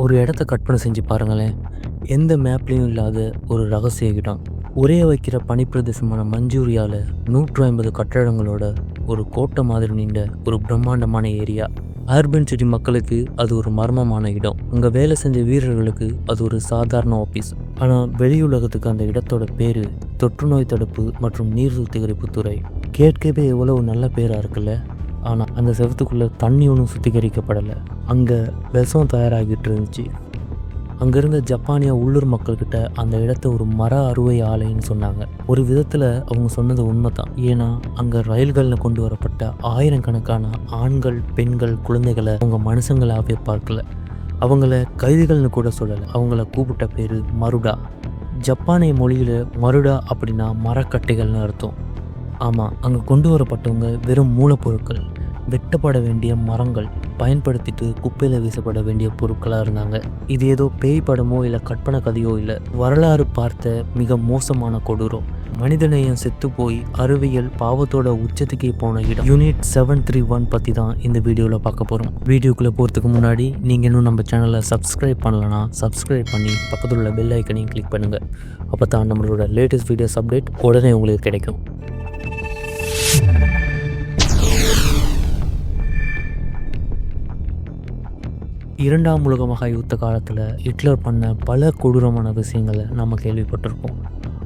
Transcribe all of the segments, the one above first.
ஒரு இடத்த கற்பனை செஞ்சு பாருங்களேன். எந்த மேப்லேயும் இல்லாத ஒரு ரகசிய இடம். ஒரே வைக்கிற பனிப்பிரதேசமான மஞ்சூரியாவில் 150 கட்டடங்களோட ஒரு கோட்டை மாதிரி நீண்ட ஒரு பிரம்மாண்டமான ஏரியா. அர்பன் சிட்டி மக்களுக்கு அது ஒரு மர்மமான இடம். அங்கே வேலை செஞ்ச வீரர்களுக்கு அது ஒரு சாதாரண ஆஃபீஸ். ஆனால் வெளியுலகத்துக்கு அந்த இடத்தோட பேர் தொற்றுநோய் தடுப்பு மற்றும் நீர் சுத்திகரிப்பு துறை. கேட்கவே எவ்வளவு நல்ல பேராக இருக்குல்ல. ஆனால் அந்த செவத்துக்குள்ளே தண்ணி ஒன்றும் சுத்திகரிக்கப்படலை. அங்கே விஷம் தயாராகிட்டு இருந்துச்சு. அங்கே இருந்த ஜப்பானிய உள்ளூர் மக்கள்கிட்ட அந்த இடத்த ஒரு மர அறுவை ஆலைன்னு சொன்னாங்க. ஒரு விதத்தில் அவங்க சொன்னது உண்மை தான். ஏன்னா அங்கே ரயில்களில் கொண்டு வரப்பட்ட ஆயிரக்கணக்கான ஆண்கள், பெண்கள், குழந்தைகளை அவங்க மனுஷங்களாகவே பார்க்கல. அவங்கள கைதிகள்னு கூட சொல்லலை. அவங்கள கூப்பிட்ட பேர் மருடா. ஜப்பானிய மொழியில் மருடா அப்படின்னா மரக்கட்டைகள்னு அர்த்தம். ஆமாம், அங்கே கொண்டு வரப்பட்டவங்க வெறும் மூலப்பொருட்கள், வெட்டப்பட வேண்டிய மரங்கள், பயன்படுத்திட்டு குப்பையில் வீசப்பட வேண்டிய பொருட்களாக இருந்தாங்க. இது ஏதோ பேய் படமோ இல்லை கற்பனை கதையோ இல்லை, வரலாறு பார்த்த மிக மோசமான கொடூரம். மனிதநேயம் செத்து போய் அறிவியல் பாவத்தோட உச்சத்துக்கே போன இடம். யூனிட் 731 பற்றி தான் இந்த வீடியோவில் பார்க்க போகிறோம். வீடியோக்குள்ளே போகிறதுக்கு முன்னாடி நீங்கள் இன்னும் நம்ம சேனலை சப்ஸ்கிரைப் பண்ணலன்னா சப்ஸ்கிரைப் பண்ணி பக்கத்தில் உள்ள பெல் ஐக்கனையும் கிளிக் பண்ணுங்கள். அப்போ தான் நம்மளோட லேட்டஸ்ட் வீடியோஸ் அப்டேட் உடனே உங்களுக்கு கிடைக்கும். இரண்டாம் உலக மகா யுத்த காலத்தில் ஹிட்லர் பண்ண பல கொடூரமான விஷயங்களை நம்ம கேள்விப்பட்டிருப்போம்.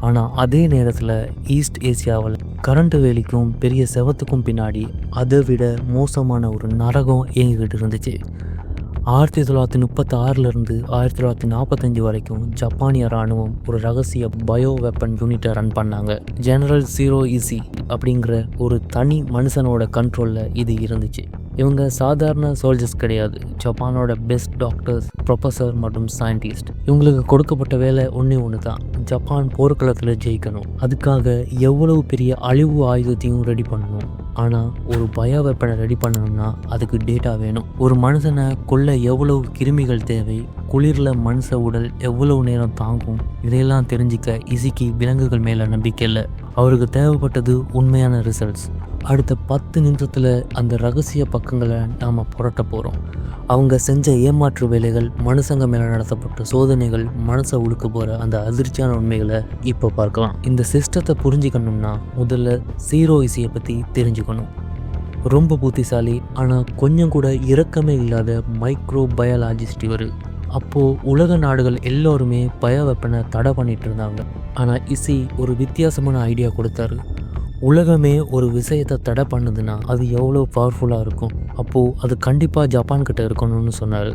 ஆனால் அதே நேரத்தில் ஈஸ்ட் ஏசியாவில் கரண்ட் வேலிக்கும் பெரிய செவத்துக்கும் பின்னாடி அதை விட மோசமான ஒரு நரகம் இயங்கிக்கிட்டு இருந்துச்சு. 1936 1945 வரைக்கும் ஜப்பானிய இராணுவம் ஒரு ரகசிய பயோ வெப்பன் யூனிட்டை ரன் பண்ணாங்க. ஜெனரல் ஜீரோ இசி அப்படிங்கிற ஒரு தனி மனுஷனோட கண்ட்ரோலில் இது இருந்துச்சு. இவங்க சாதாரண சோல்ஜர்ஸ் கிடையாது. ஜப்பானோட பெஸ்ட் டாக்டர்ஸ், ப்ரொஃபஸர் மற்றும் சயின்டிஸ்ட். இவங்களுக்கு கொடுக்கப்பட்ட வேலை ஒன்று தான், ஜப்பான் போர்க்களத்தில் ஜெயிக்கணும். அதுக்காக எவ்வளவு பெரிய அழிவு ஆயுதத்தையும் ரெடி பண்ணணும். ஆனால் ஒரு பயோ வெப்பனை ரெடி பண்ணணும்னா அதுக்கு டேட்டா வேணும். ஒரு மனுஷனை கொல்ல எவ்வளவு கிருமிகள் தேவை, குளிரில் மனுஷ உடல் எவ்வளவு நேரம் தாங்கும், இதையெல்லாம் தெரிஞ்சிக்க இசிக்கு விலங்குகள் மேலே நம்பிக்கை இல்லை. அவருக்கு தேவைப்பட்டது உண்மையான ரிசல்ட்ஸ். அடுத்த 10 நிமிஷத்தில் அந்த ரகசிய பக்கங்களை நாம் புரட்ட போகிறோம். அவங்க செஞ்ச ஏமாற்று வேலைகள், மனுஷங்க மேலே நடத்தப்பட்ட சோதனைகள், மனசை உழுக்க போகிற அந்த அதிர்ச்சியான உண்மைகளை இப்போ பார்க்கலாம். இந்த சிஸ்டத்தை புரிஞ்சுக்கணும்னா முதல்ல ஜீரோ இசியை பற்றி தெரிஞ்சுக்கணும். ரொம்ப புத்திசாலி ஆனால் கொஞ்சம் கூட இரக்கமே இல்லாத மைக்ரோ பயாலஜிஸ்ட் இவர். அப்போது உலக நாடுகள் எல்லோருமே பயோ வெப்பனை தடை பண்ணிட்டு இருந்தாங்க. ஆனால் இசி ஒரு வித்தியாசமான ஐடியா கொடுத்தாரு. உலகமே ஒரு விஷயத்தை தடை பண்ணுதுன்னா அது எவ்வளோ பவர்ஃபுல்லாக இருக்கும். அப்போது அது கண்டிப்பாக ஜப்பான்கிட்ட இருக்கணும்னு சொன்னார்.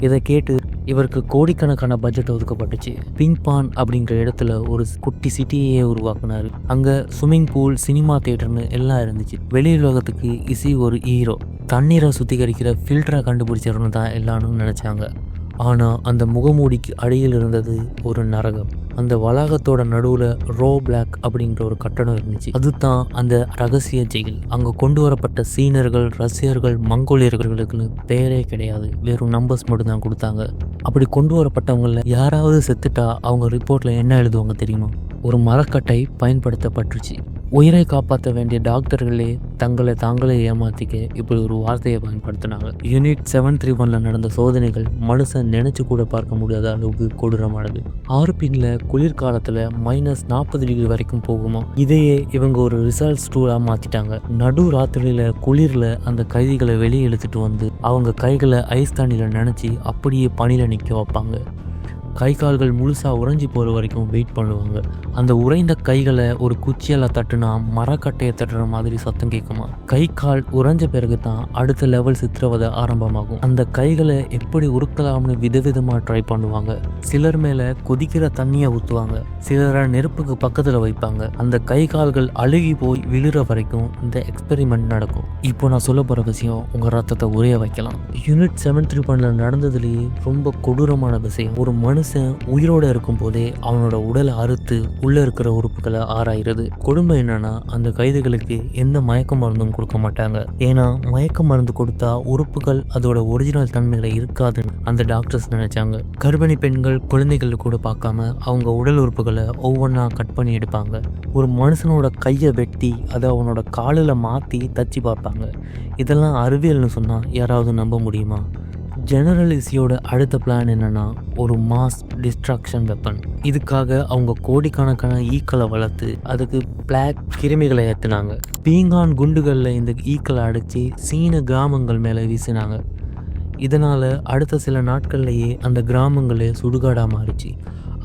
இதை கேட்டு இவருக்கு கோடிக்கணக்கான பட்ஜெட் ஒதுக்கப்பட்டுச்சு. பிங்பான் அப்படிங்கிற இடத்துல ஒரு குட்டி சிட்டியே உருவாக்குனார். அங்கே ஸ்விம்மிங் பூல், சினிமா தியேட்டர்னு எல்லாம் இருந்துச்சு. வெளியுலகத்துக்கு இசி ஒரு ஹீரோ. தண்ணீரை சுத்திகரிக்கிற ஃபில்டரை கண்டுபிடிச்சிடணும் தான் எல்லாரும் நினச்சாங்க. ஆனால் அந்த முகமூடிக்கு அடியில் இருந்தது ஒரு நரகம். அந்த வளாகத்தோட நடுவில் ரோ பிளாக் அப்படிங்கிற ஒரு கட்டடம் இருந்துச்சு. அதுதான் அந்த ரகசிய ஜெயில். அங்கே கொண்டு வரப்பட்ட சீனர்கள், ரஷ்யர்கள், மங்கோலியர்களுக்குன்னு பேரே கிடையாது. வெறும் நம்பர்ஸ் மட்டும் தான் கொடுத்தாங்க. அப்படி கொண்டு வரப்பட்டவங்கள யாராவது செத்துட்டா அவங்க ரிப்போர்ட்டில் என்ன எழுதுவாங்க தெரியுமா? ஒரு மரக்கட்டை பயன்படுத்தப்பட்டுச்சு. உயிரை காப்பாற்ற வேண்டிய டாக்டர்களே தங்களை தாங்களே ஏமாத்திக்க இப்படி ஒரு வார்த்தையை பயன்படுத்தினாங்க. யூனிட் 731 நடந்த சோதனைகள் மனுஷன் நினைச்சு கூட பார்க்க முடியாத அளவுக்கு கொடூரமானது. ஆர்பின்ல குளிர்காலத்தில் -40 வரைக்கும் போகுமா. இதையே இவங்க ஒரு ரிசல்ட்ஸ் டூலாக மாற்றிட்டாங்க. நடு ராத்திரியில் குளிரில் அந்த கைதிகளை வெளியே இழுத்துட்டு வந்து அவங்க கைகளை ஐஸ் தண்ணியில் நினச்சி அப்படியே பனியில் நிற்க வைப்பாங்க. கை கால்கள் முழுசாக உறைஞ்சி போகிற வரைக்கும் வெயிட் பண்ணுவாங்க. அந்த உறைந்த கைகளை ஒரு குச்சியால் தட்டுனா மரக்கட்டையை தட்டுற மாதிரி சத்தம் கேட்குமா. கை கால் உறைஞ்ச பிறகு தான் அடுத்த லெவல் சித்திரவதை ஆரம்பமாகும். அந்த கைகளை எப்படி உருக்கலாம்னு விதவிதமாக ட்ரை பண்ணுவாங்க. சிலர் மேலே கொதிக்கிற தண்ணியை ஊற்றுவாங்க, சிலரை நெருப்புக்கு பக்கத்தில் வைப்பாங்க. அந்த கை கால்கள் அழுகி போய் விழுற வரைக்கும் இந்த எக்ஸ்பெரிமெண்ட் நடக்கும். இப்போ நான் சொல்ல போகிற விஷயம் உங்கள் ரத்தத்தை உரைய வைக்கலாம். யூனிட் 731 நடந்ததுலேயே ரொம்ப கொடூரமான விஷயம். ஒரு மனுஷன் உயிரோட இருக்கும் போதே அவனோட உடலை அறுத்து உள்ள இருக்கிற உறுப்புகளை ஆராயிறது. கொடுமை என்னன்னா அந்த கைதிகளுக்கு எந்த மயக்க மருந்தும் கொடுக்க மாட்டாங்க. ஏன்னா மயக்க மருந்து கொடுத்தா உறுப்புகள் அதோட ஒரிஜினல் தன்மையில இருக்காதுன்னு அந்த டாக்டர்ஸ் நினைச்சாங்க. கர்ப்பிணி பெண்கள், குழந்தைகள் கூட பார்க்காம அவங்க உடல் உறுப்புகளை ஒவ்வொன்றா கட் பண்ணி எடுப்பாங்க. ஒரு மனுஷனோட கையை வெட்டி அதை அவனோட காலில் மாற்றி தச்சு பார்ப்பாங்க. இதெல்லாம் அறிவியல்னு சொன்னால் யாராவது நம்ப முடியுமா? ஜெனரல் இசியோட அடுத்த பிளான் என்னன்னா ஒரு மாஸ் டிஸ்ட்ராக்ஷன் வெப்பன். இதுக்காக அவங்க கோடிக்கணக்கான ஈக்களை வளர்த்து அதுக்கு பிளாக் கிருமிகளை ஏற்றினாங்க. பீங்கான் குண்டுகளில் இந்த ஈக்களை அடைச்சி சீன கிராமங்கள் மேலே வீசினாங்க. இதனால் அடுத்த சில நாட்கள்லேயே அந்த கிராமங்களே சுடுகாடாக மாறிச்சு.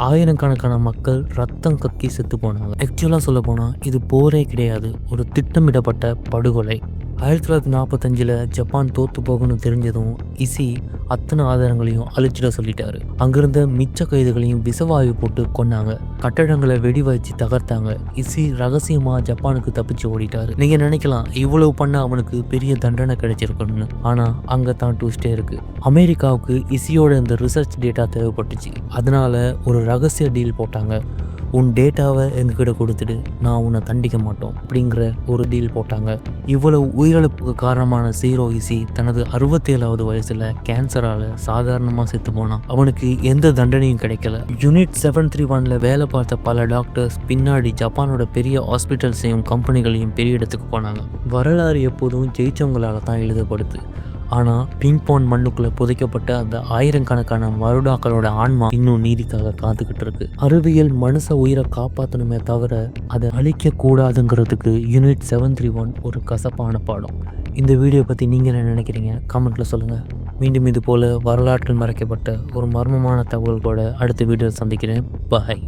ஆயிரக்கணக்கான மக்கள் ரத்தம் கக்கி செத்து போனாங்க. ஆக்சுவலாக சொல்ல போனால் இது போரே கிடையாது, ஒரு திட்டமிடப்பட்ட படுகொலை. 1945 ஜப்பான் தோற்று போகணும்னு தெரிஞ்சதும் இசி அத்தனை ஆதாரங்களையும் அழிச்சிட சொல்லிட்டாரு. அங்கிருந்த மிச்ச கைதுகளையும் விஷவாயு போட்டு கொன்னாங்க. கட்டடங்களை வெடி வச்சு தகர்த்தாங்க. இசி ரகசியமாக ஜப்பானுக்கு தப்பிச்சு ஓடிட்டாரு. நீங்கள் நினைக்கலாம் இவ்வளவு பண்ண அவனுக்கு பெரிய தண்டனை கிடைச்சிருக்கணும்னு. ஆனால் அங்கே தான் ட்விஸ்டே இருக்குது. அமெரிக்காவுக்கு இசியோட இந்த ரிசர்ச் டேட்டா தேவைப்பட்டுச்சு. அதனால ஒரு ரகசிய டீல் போட்டாங்க. உன் டேட்டாவை எங்ககிட்ட கொடுத்துட்டு நான் உன்னை தண்டிக்க மாட்டோம் அப்படிங்கிற ஒரு டீல் போட்டாங்க. இவ்வளவு உயிரிழப்புக்கு காரணமான ஜீரோ இசி தனது 67வது வயசில் கேன்சரால் சாதாரணமாக செத்து போனான். அவனுக்கு எந்த தண்டனையும் கிடைக்கல. யூனிட் 731 வேலை பார்த்த பல டாக்டர்ஸ் பின்னாடி ஜப்பானோட பெரிய ஹாஸ்பிட்டல்ஸையும் கம்பெனிகளையும் பெரிய இடத்துக்கு போனாங்க. வரலாறு எப்போதும் ஜெயிச்சவங்களால தான் எழுதப்படுது. ஆனால் பிங்பான் மண்ணுக்குள்ளே புதைக்கப்பட்ட அந்த ஆயிரக்கணக்கான மருடாக்களோட ஆன்மா இன்னும் நீதிக்காக காத்துக்கிட்டு இருக்கு. அறிவியல் மனுஷ உயிரை காப்பாற்றணுமே தவிர அதை அழிக்க கூடாதுங்கிறதுக்கு யூனிட் 731 ஒரு கசப்பான பாடம். இந்த வீடியோ பற்றி நீங்கள் என்ன நினைக்கிறீங்க கமெண்ட்டில் சொல்லுங்கள். மீண்டும் இது போல் வரலாற்றில் மறைக்கப்பட்ட ஒரு மர்மமான தகவல்களோட அடுத்த வீடியோ சந்திக்கிறேன். பாய்.